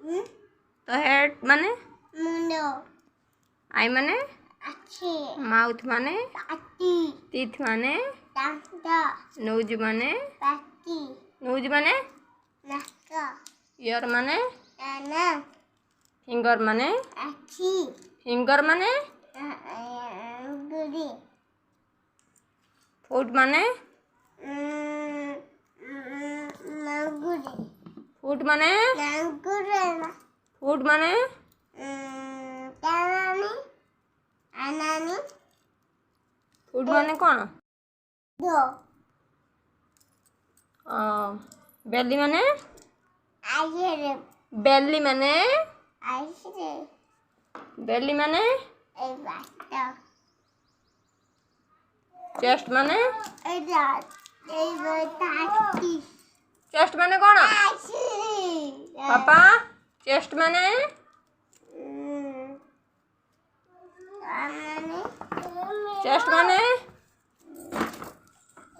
तो हेड माने मुंडो आई माने अच्छी माउथ माने पाटी टीथ माने दांता नोज माने पाटी नोज माने नाका ईयर माने नाना फिंगर माने अच्छी फिंगर माने गुड़ी फुट माने नागुड़ी फुट माने नागुड़ी फुट माने तानानी अनानी फुट माने कौन दो बेली माने आये बेली माने आये बेली माने ए बाता चेस्ट माने ए बताती चेस्ट माने कौन आशी पापा चेस्ट माने चेस्ट माने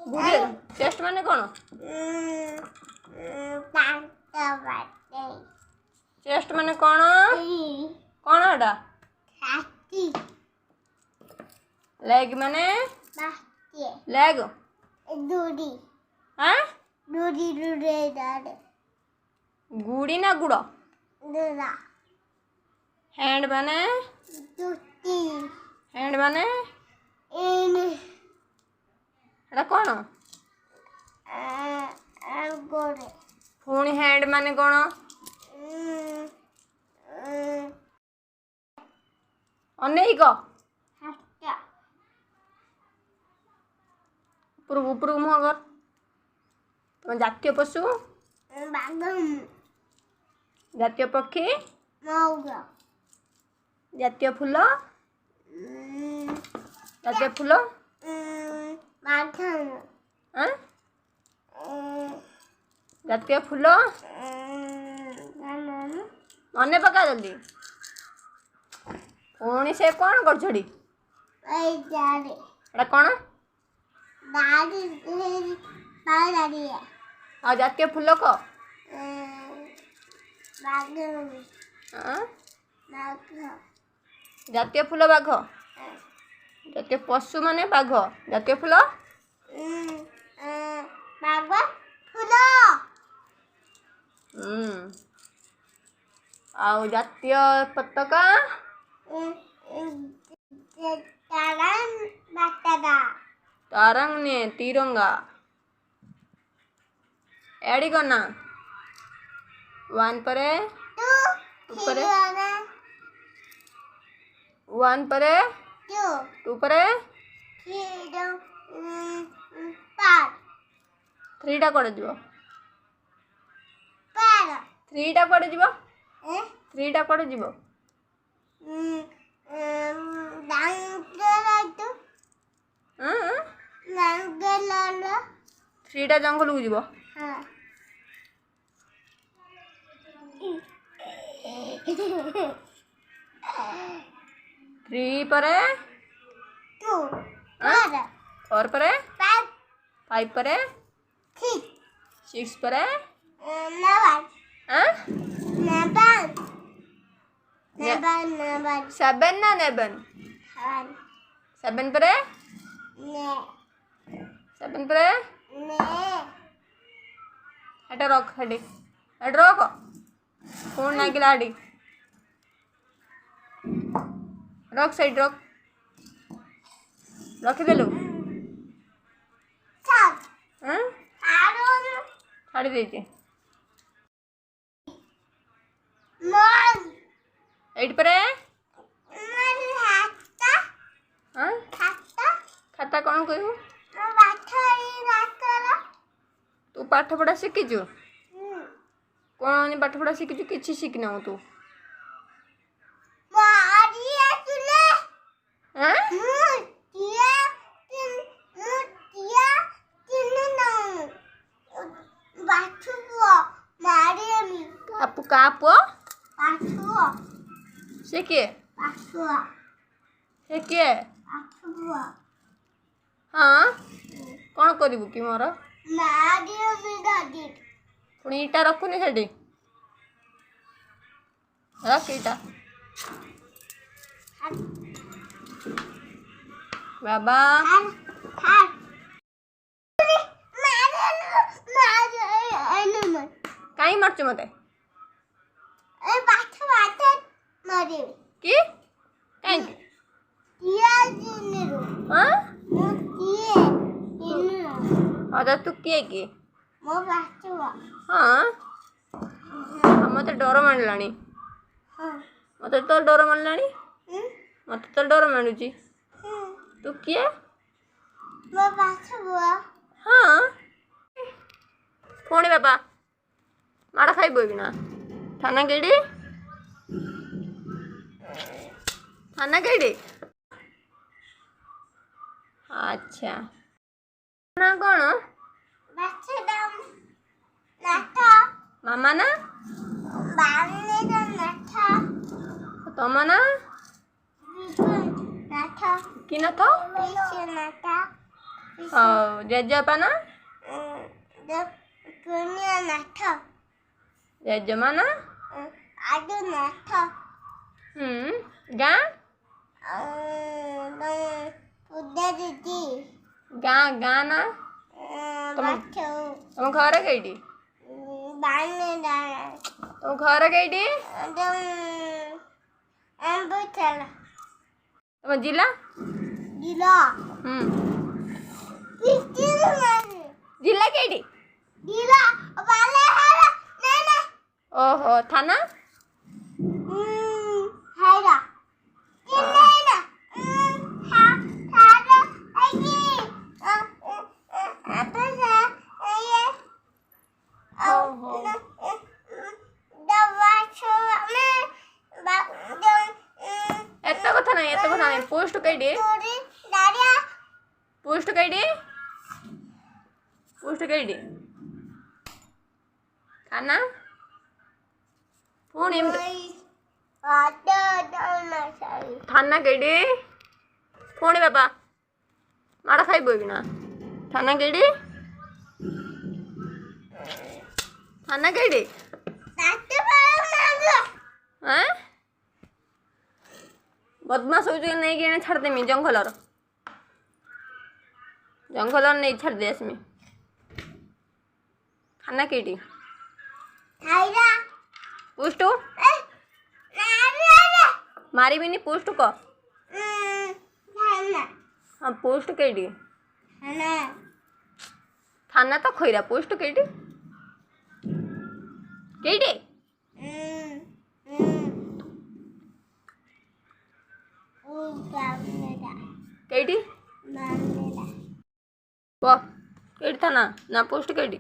बुढ़े चेस्ट माने कौन चेस्ट माने कौन कौन एटा लेग माने लेग दूरी हाँ दूरी दूरी दादे गुड़ी ना गुड़ दूरा हैंड माने दूती हैंड माने इन एटा कौन गोरे पुणी हैंड माने कौन अनेक हट्टा उपरू मुह कर तुम जातीय पशु बागम जातीय पक्षी मौगा जातीय फूल जातीय फूल बागम हाँ जातीय फूल मन पका जल्दी पुणी से कौन कर छड़ी एटा कौन आ जातीय फूल को जातीय फूल बाघ जातीय पशु माने बाघ जातीय फूल आउ जातीय पताका तारंग ने तिरंगा एडी करना वन परे ऊपरे वन परे टू परे थ्रीटा कड़े जीव थ्रीटा कड़े जीव थ्रीटा कड़े जीव थ्रीटा जंगल को जीव थ्री परे फोर परे फाइव परे सिक्स परे सेवन ना नेबन सेवन परे सेवन परे हेटा रख हेडी हेड रख फोन ना गिला हेडी रख साइड रख रखिदेलु छाड़ी देचे एट परे खाता कौन कहू तू पाठ पढ़ा शिखीचु कौन पाठ पढ़ा शिखीचु किसी शिखना तू का पुआ से किए से किए हाँ कौन करू कि मोर पुणी इटा रखुनी से रख इटा बाबा कहीं मारच मते कि कहीं हाँ अदा तू किए कि हाँ मत डर मानलानी मत तो डर मानलानी मत तो डर मानुची तू किए हाँ पुणी बाबा माड़ खाइब कि ना थाना केडी थाना केडी अच्छा ना कौन मामा ना तम ना कि न तो जेजपा ना जेजमा ना गाँ गाँ गाँ ना तुम घर कईटी तुम घर कईटी तुम जिला जिला कईटी ओहो थाना एत कथा नहीं पोस्ट कईटी पोस्ट कईटी थाना पुणी थाना कईटी पुणी बाबा माड़ खाइब कि ना थाना कईटी थाना कईटी हाँ बदमाश हो नहीं कि छाड़ देमी जंगलर नहीं छाड़ दे इसमें थाना कईटी पुष्टू मारी भी नहीं पुष्ट को हाँ पोस्ट कईटी थाना तो खोईरा पोस्ट कईटी कईटी कईटी वो कईटी थाना ना पोस्ट कईटी